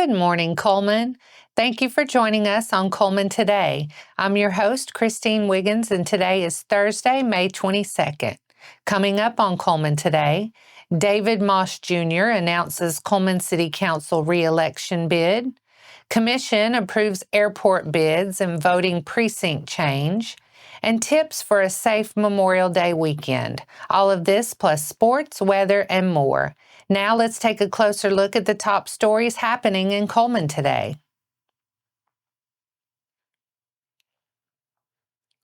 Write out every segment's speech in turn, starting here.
Good morning, Cullman. Thank you for joining us on Cullman Today. I'm your host, Christine Wiggins, and today is Thursday, May 22nd. Coming up on Cullman Today, David Moss Jr. announces Cullman City Council re-election bid. Commission approves airport bids and voting precinct change. And tips for a safe Memorial Day weekend. All of this plus sports, weather, and more. Now let's take a closer look at the top stories happening in Cullman today.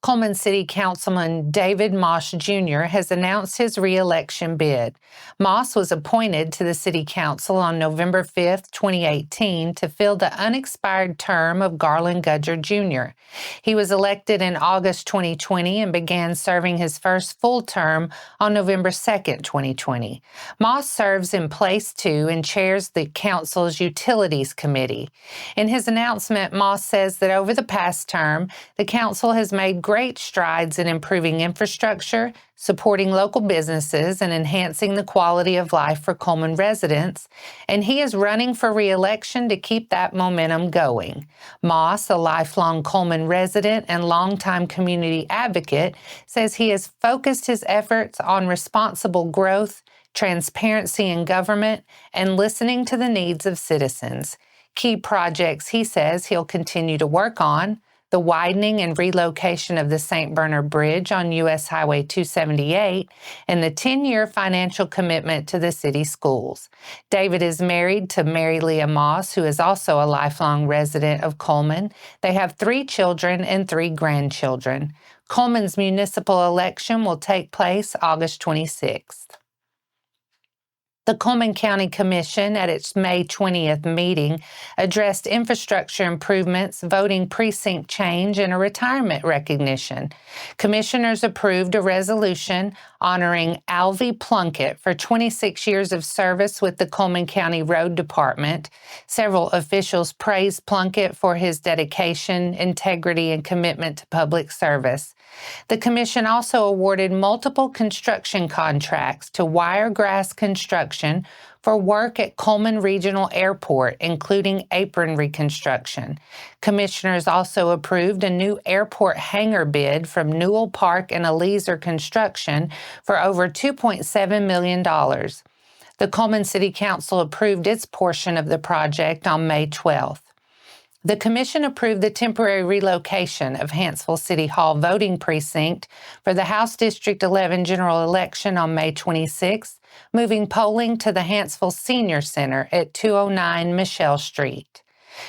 Cullman City Councilman David Moss Jr. has announced his re-election bid. Moss was appointed to the City Council on November 5, 2018 to fill the unexpired term of Garland Gudger Jr. He was elected in August 2020 and began serving his first full term on November 2, 2020. Moss serves in Place 2 and chairs the Council's Utilities Committee. In his announcement, Moss says that over the past term, the Council has made great strides in improving infrastructure, supporting local businesses, and enhancing the quality of life for Cullman residents, and he is running for re-election to keep that momentum going. Moss, a lifelong Cullman resident and longtime community advocate, says he has focused his efforts on responsible growth, transparency in government, and listening to the needs of citizens. Key projects he says he'll continue to work on: the widening and relocation of the St. Bernard Bridge on U.S. Highway 278, and the 10-year financial commitment to the city schools. David is married to Mary Leah Moss, who is also a lifelong resident of Cullman. They have 3 children and 3 grandchildren. Cullman's municipal election will take place August 26th. The Cullman County Commission, at its May 20th meeting, addressed infrastructure improvements, voting precinct change, and a retirement recognition. Commissioners approved a resolution honoring Alvy Plunkett for 26 years of service with the Cullman County Road Department. Several officials praised Plunkett for his dedication, integrity, and commitment to public service. The Commission also awarded multiple construction contracts to Wiregrass Construction for work at Cullman Regional Airport, including apron reconstruction. Commissioners also approved a new airport hangar bid from Newell Park and Eliezer Construction for over $2.7 million. The Cullman City Council approved its portion of the project on May 12th. The Commission approved the temporary relocation of Hanceville City Hall voting precinct for the House District 11 general election on May 26, moving polling to the Hanceville Senior Center at 209 Michelle Street.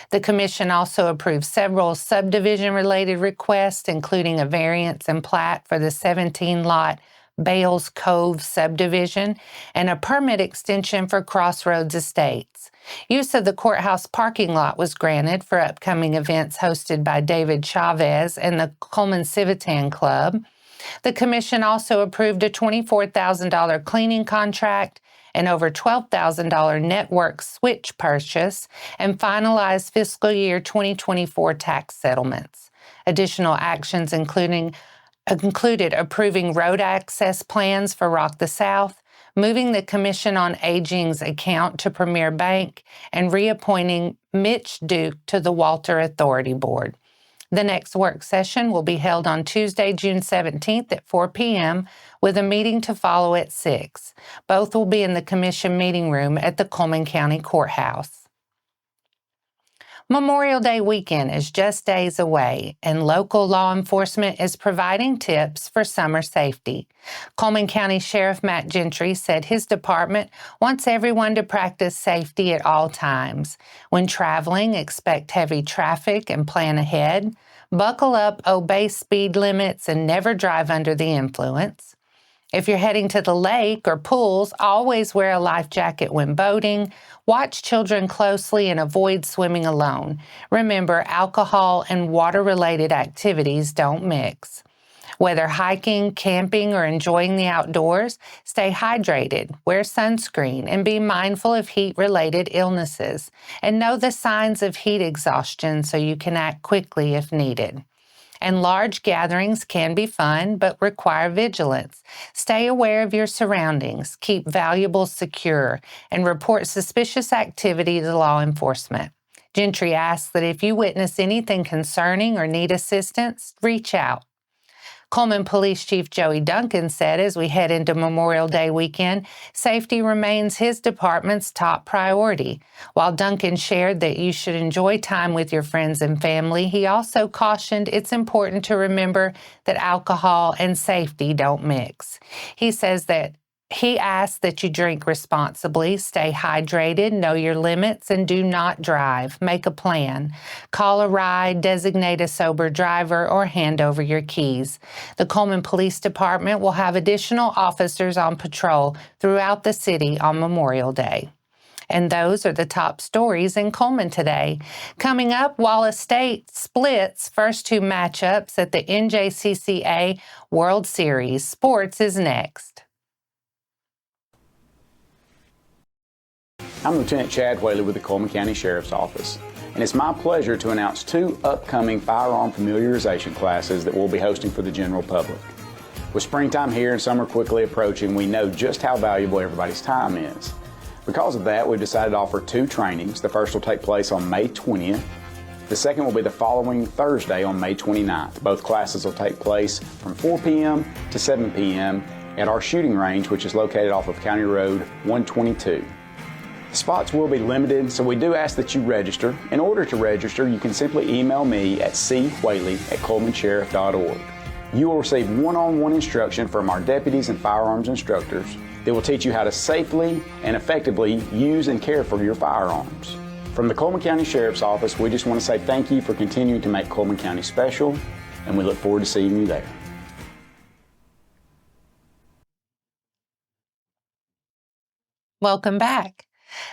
The Commission also approved several subdivision-related requests, including a variance and plat for the 17-lot Bales Cove subdivision and a permit extension for Crossroads Estates. Use of the courthouse parking lot was granted for upcoming events hosted by David Chavez and the Cullman Civitan Club. The Commission also approved a $24,000 cleaning contract and over $12,000 network switch purchase and finalized fiscal year 2024 tax settlements. Additional actions included approving road access plans for Rock the South, moving the Commission on Aging's account to Premier Bank, and reappointing Mitch Duke to the Walter Authority Board. The next work session will be held on Tuesday, June 17th at 4 p.m., with a meeting to follow at 6. Both will be in the Commission meeting room at the Cullman County Courthouse. Memorial Day weekend is just days away, and local law enforcement is providing tips for summer safety. Cullman County Sheriff Matt Gentry said his department wants everyone to practice safety at all times. When traveling, expect heavy traffic and plan ahead. Buckle up, obey speed limits, and never drive under the influence. If you're heading to the lake or pools, always wear a life jacket when boating. Watch children closely and avoid swimming alone. Remember, alcohol and water-related activities don't mix. Whether hiking, camping, or enjoying the outdoors, stay hydrated, wear sunscreen, and be mindful of heat-related illnesses. And know the signs of heat exhaustion so you can act quickly if needed. And large gatherings can be fun, but require vigilance. Stay aware of your surroundings, keep valuables secure, and report suspicious activity to law enforcement. Gentry asks that if you witness anything concerning or need assistance, reach out. Cullman Police Chief Joey Duncan said as we head into Memorial Day weekend, safety remains his department's top priority. While Duncan shared that you should enjoy time with your friends and family, he also cautioned it's important to remember that alcohol and safety don't mix. He says that he asks that you drink responsibly, stay hydrated, know your limits, and do not drive. Make a plan. Call a ride, designate a sober driver, or hand over your keys. The Cullman Police Department will have additional officers on patrol throughout the city on Memorial Day. And those are the top stories in Cullman today. Coming up, Wallace State splits first two matchups at the NJCAA World Series. Sports is next. I'm Lieutenant Chad Whaley with the Cullman County Sheriff's Office, and it's my pleasure to announce two upcoming firearm familiarization classes that we'll be hosting for the general public. With springtime here and summer quickly approaching, we know just how valuable everybody's time is. Because of that, we've decided to offer two trainings. The first will take place on May 20th. The second will be the following Thursday on May 29th. Both classes will take place from 4 p.m. to 7 p.m. at our shooting range, which is located off of County Road 122. Spots will be limited, so we do ask that you register. In order to register, you can simply email me at cwhaley@cullmansheriff.org. You will receive one-on-one instruction from our deputies and firearms instructors that will teach you how to safely and effectively use and care for your firearms. From the Cullman County Sheriff's Office, we just want to say thank you for continuing to make Cullman County special, and we look forward to seeing you there. Welcome back.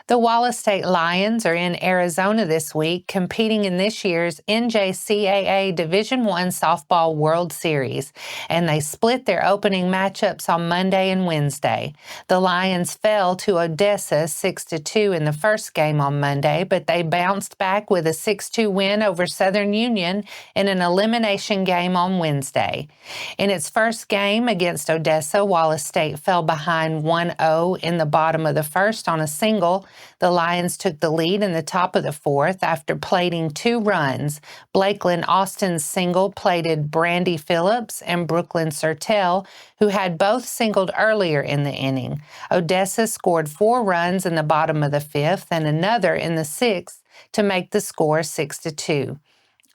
The Wallace State Lions are in Arizona this week, competing in this year's NJCAA Division I Softball World Series, and they split their opening matchups on Monday and Wednesday. The Lions fell to Odessa 6-2 in the first game on Monday, but they bounced back with a 6-2 win over Southern Union in an elimination game on Wednesday. In its first game against Odessa, Wallace State fell behind 1-0 in the bottom of the first on a single. The Lions took the lead in the top of the fourth after plating 2 runs. Blakelyn Austin's single plated Brandy Phillips and Brooklyn Sertel, who had both singled earlier in the inning. Odessa scored 4 runs in the bottom of the fifth and another in the sixth to make the score 6-2.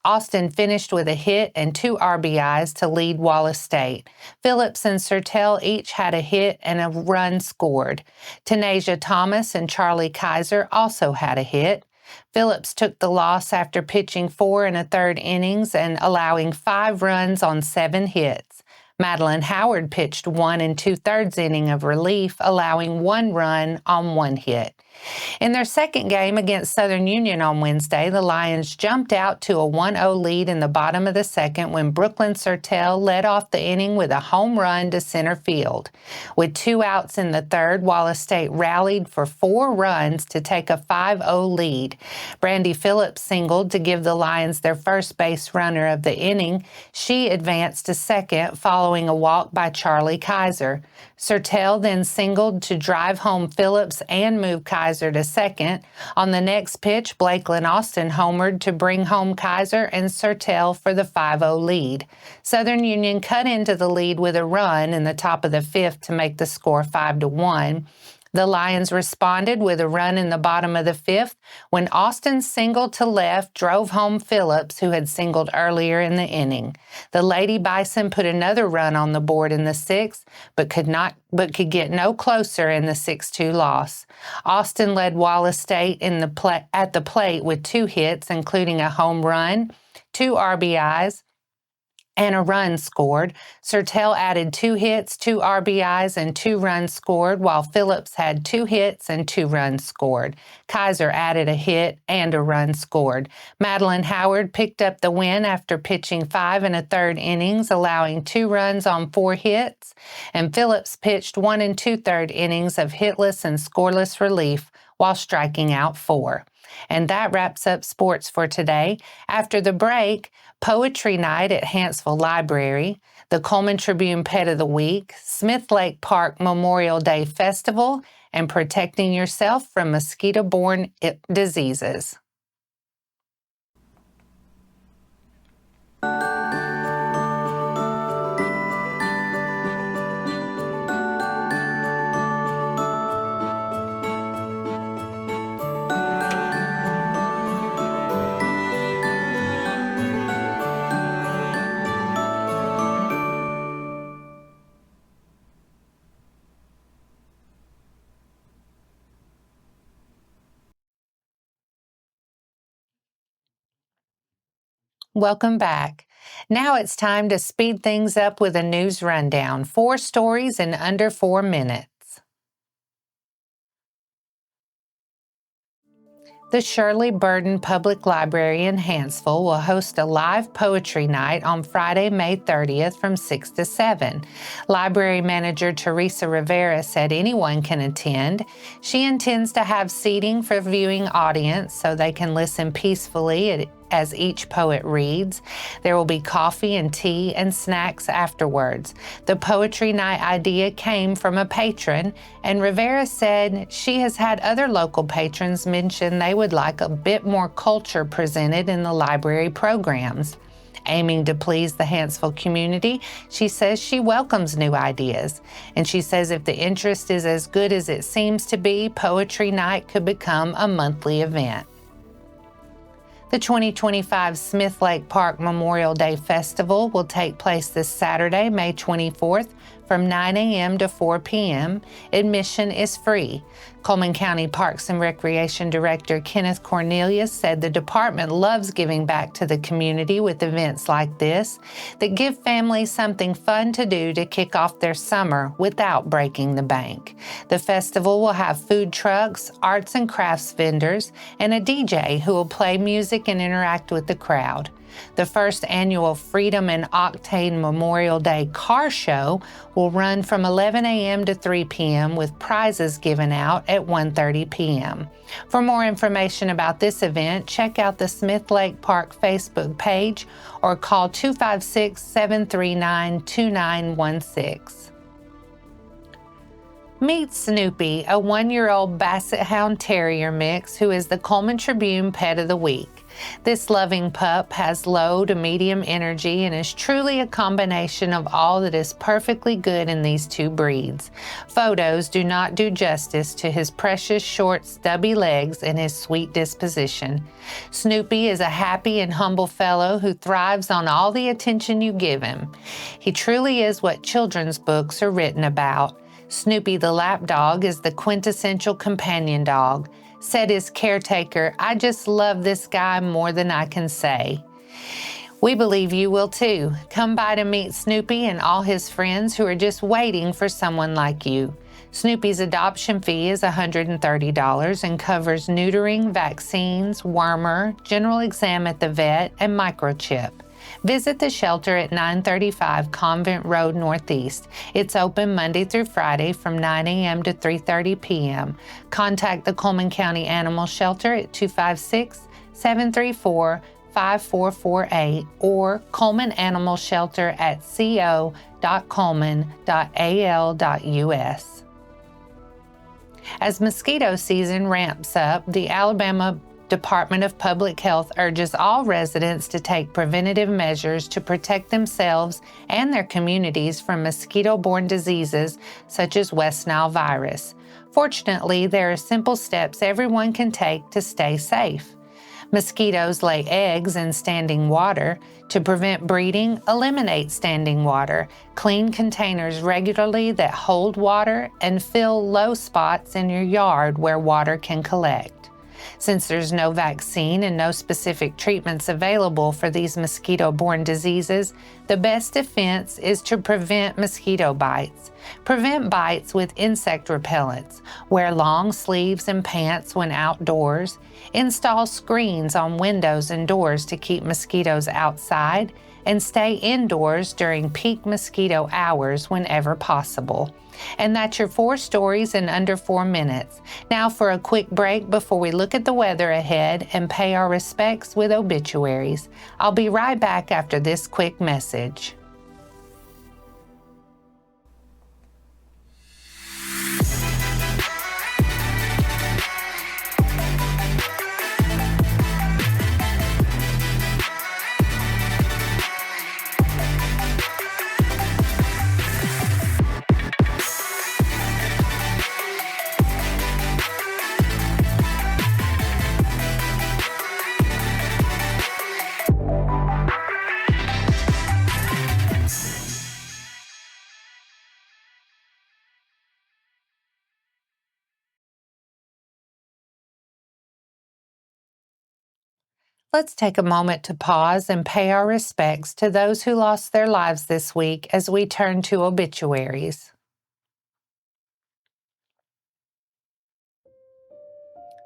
Austin finished with a hit and 2 RBIs to lead Wallace State. Phillips and Sertel each had a hit and a run scored. Tanasia Thomas and Charlie Kaiser also had a hit. Phillips took the loss after pitching 4 1/3 innings and allowing 5 runs on 7 hits. Madeline Howard pitched 1 2/3 inning of relief, allowing 1 run on 1 hit. In their second game against Southern Union on Wednesday, the Lions jumped out to a 1-0 lead in the bottom of the second when Brooklyn Sertel led off the inning with a home run to center field. With 2 outs in the third, Wallace State rallied for 4 runs to take a 5-0 lead. Brandy Phillips singled to give the Lions their first base runner of the inning. She advanced to second following a walk by Charlie Kaiser. Sertel then singled to drive home Phillips and move Kaiser to second. On the next pitch, Blakelyn Austin homered to bring home Kaiser and Sertel for the 5-0 lead. Southern Union cut into the lead with a run in the top of the fifth to make the score 5-1. The Lions responded with a run in the bottom of the fifth when Austin singled to left drove home Phillips, who had singled earlier in the inning. The Lady Bison put another run on the board in the sixth, but could get no closer in the 6-2 loss. Austin led Wallace State at the plate with 2 hits, including a home run, 2 RBIs, and a run scored. Sertel added 2 hits, 2 RBIs, and 2 runs scored, while Phillips had 2 hits and 2 runs scored. Kaiser added a hit and a run scored. Madeline Howard picked up the win after pitching 5 1/3 innings, allowing 2 runs on 4 hits, and Phillips pitched 1 2/3 innings of hitless and scoreless relief while striking out 4. And that wraps up sports for today. After the break, Poetry Night at Hanceville Library, the Cullman Tribune Pet of the Week, Smith Lake Park Memorial Day Festival, and protecting yourself from mosquito-borne diseases. Welcome back. Now it's time to speed things up with a news rundown. 4 stories in under 4 minutes. The Shirley Burden Public Library in Hanceville will host a live poetry night on Friday, May 30th from 6 to 7. Library manager Teresa Rivera said anyone can attend. She intends to have seating for viewing audience so they can listen peacefully as each poet reads. There will be coffee and tea and snacks afterwards. The poetry night idea came from a patron, and Rivera said she has had other local patrons mention they would like a bit more culture presented in the library programs. Aiming to please the Hanceville community, she says she welcomes new ideas. And she says if the interest is as good as it seems to be, Poetry Night could become a monthly event. The 2025 Smith Lake Park Memorial Day Festival will take place this Saturday, May 24th, from 9 a.m. to 4 p.m. Admission is free. Cullman County Parks and Recreation Director Kenneth Cornelius said the department loves giving back to the community with events like this that give families something fun to do to kick off their summer without breaking the bank. The festival will have food trucks, arts and crafts vendors, and a DJ who will play music and interact with the crowd. The first annual Freedom and Octane Memorial Day Car Show will run from 11 a.m. to 3 p.m. with prizes given out at 1:30 p.m. For more information about this event, check out the Smith Lake Park Facebook page or call 256-739-2916. Meet Snoopy, a 1-year-old Basset Hound Terrier mix who is the Cullman Tribune Pet of the Week. This loving pup has low to medium energy and is truly a combination of all that is perfectly good in these two breeds. Photos do not do justice to his precious short stubby legs and his sweet disposition. Snoopy is a happy and humble fellow who thrives on all the attention you give him. He truly is what children's books are written about. Snoopy the lapdog is the quintessential companion dog. Said his caretaker, "I just love this guy more than I can say." We believe you will too. Come by to meet Snoopy and all his friends who are just waiting for someone like you. Snoopy's adoption fee is $130 and covers neutering, vaccines, wormer, general exam at the vet, and microchip. Visit the shelter at 935 Convent Road Northeast. It's open Monday through Friday from 9 a.m. to 3:30 p.m. Contact the Cullman County Animal Shelter at 256-734-5448 or Cullman Animal Shelter at co.cullman.al.us. As mosquito season ramps up, the Alabama Department of Public Health urges all residents to take preventative measures to protect themselves and their communities from mosquito-borne diseases such as West Nile virus. Fortunately, there are simple steps everyone can take to stay safe. Mosquitoes lay eggs in standing water. To prevent breeding, eliminate standing water. Clean containers regularly that hold water and fill low spots in your yard where water can collect. Since there's no vaccine and no specific treatments available for these mosquito-borne diseases, the best defense is to prevent mosquito bites. Prevent bites with insect repellents. Wear long sleeves and pants when outdoors. Install screens on windows and doors to keep mosquitoes outside, and stay indoors during peak mosquito hours whenever possible. And that's your 4 stories in under 4 minutes. Now for a quick break before we look at the weather ahead and pay our respects with obituaries. I'll be right back after this quick message. Let's take a moment to pause and pay our respects to those who lost their lives this week as we turn to obituaries.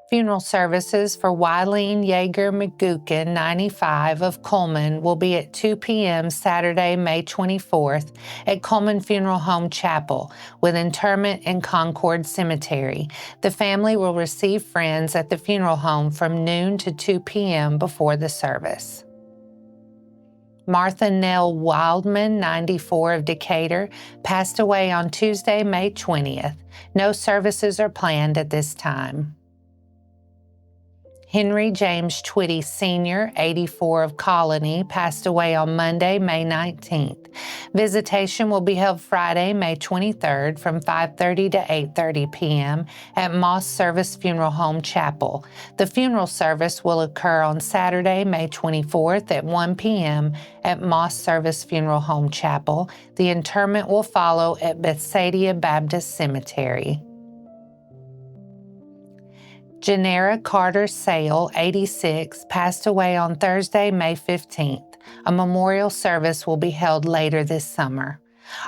Funeral services for Wileen Yeager McGukin, 95, of Cullman will be at 2 p.m. Saturday, May 24th at Cullman Funeral Home Chapel with interment in Concord Cemetery. The family will receive friends at the funeral home from noon to 2 p.m. before the service. Martha Nell Wildman, 94, of Decatur, passed away on Tuesday, May 20th. No services are planned at this time. Henry James Twitty Sr., 84, of Colony, passed away on Monday, May 19th. Visitation will be held Friday, May 23rd from 5:30 to 8:30 p.m. at Moss Service Funeral Home Chapel. The funeral service will occur on Saturday, May 24th at 1 p.m. at Moss Service Funeral Home Chapel. The interment will follow at Bethsaida Baptist Cemetery. Janera Carter Sale, 86, passed away on Thursday, May 15th. A memorial service will be held later this summer.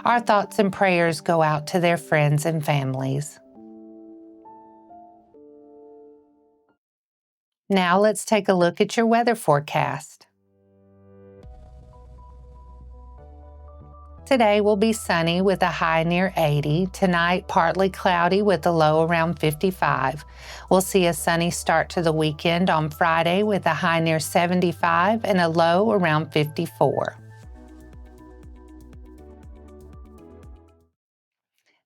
Our thoughts and prayers go out to their friends and families. Now let's take a look at your weather forecast. Today will be sunny with a high near 80. Tonight, partly cloudy with a low around 55. We'll see a sunny start to the weekend on Friday with a high near 75 and a low around 54.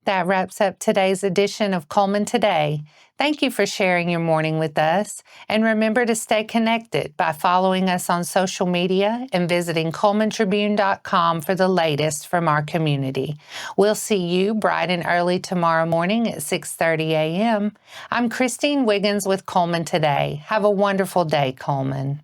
That wraps up today's edition of Cullman Today. Thank you for sharing your morning with us. And remember to stay connected by following us on social media and visiting CullmanTribune.com for the latest from our community. We'll see you bright and early tomorrow morning at 6:30 a.m. I'm Christine Wiggins with Cullman Today. Have a wonderful day, Cullman.